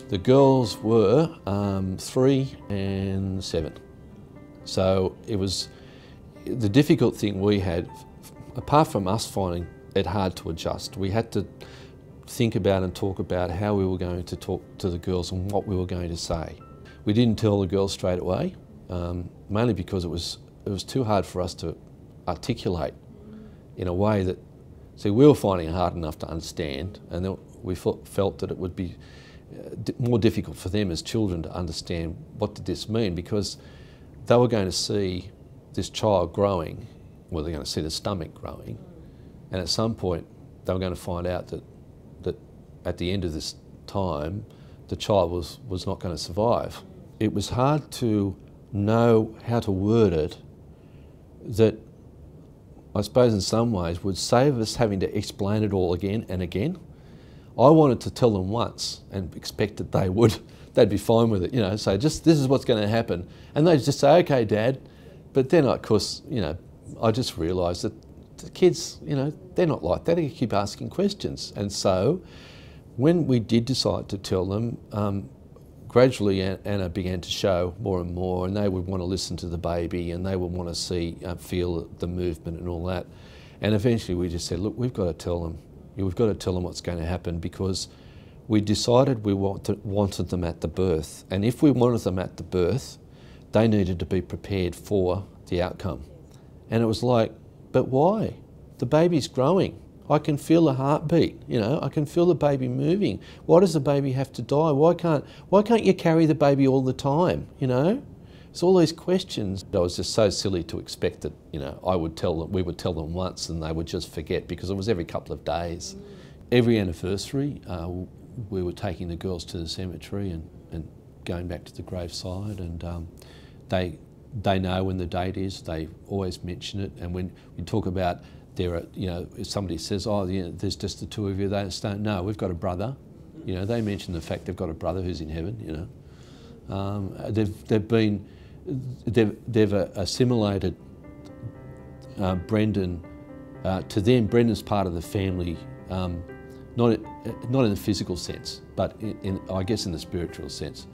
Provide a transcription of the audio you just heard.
The girls were 3 and 7. So it was the difficult thing we had, apart from us finding it hard to adjust, we had to think about and talk about how we were going to talk to the girls and what we were going to say. We didn't tell the girls straight away, mainly because it was too hard for us to articulate in a way that, see, we were finding it hard enough to understand, and then we felt that it would be more difficult for them as children to understand what did this mean, because they were going to see this child growing, well, they're going to see the stomach growing, and at some point they were going to find out that at the end of this time the child was not going to survive. It was hard to know how to word it that, I suppose in some ways, would save us having to explain it all again and again. I wanted to tell them once and expect that they'd be fine with it, you know, say, just this is what's going to happen. And they'd just say, okay, Dad. But then, of course, you know, I just realised that the kids, you know, they're not like that. They keep asking questions. And so when we did decide to tell them, gradually Anna began to show more and more, and they would want to listen to the baby, and they would want to see, feel the movement and all that. And eventually we just said, look, we've got to tell them. We've got to tell them what's going to happen, because we decided we wanted them at the birth. And if we wanted them at the birth, they needed to be prepared for the outcome. And it was like, but why? The baby's growing. I can feel the heartbeat, you know, I can feel the baby moving. Why does the baby have to die? Why can't you carry the baby all the time, you know? It's all these questions. I was just so silly to expect that, you know, we would tell them once and they would just forget, because it was every couple of days. Every anniversary, we were taking the girls to the cemetery and going back to the graveside, and they know when the date is. They always mention it, and when we talk about you know, if somebody says, oh, you know, there's just the two of you, they just don't know. We've got a brother. You know, they mention the fact they've got a brother who's in heaven, you know. They've assimilated Brendan, to them, Brendan's part of the family, not in the physical sense, but I guess in the spiritual sense.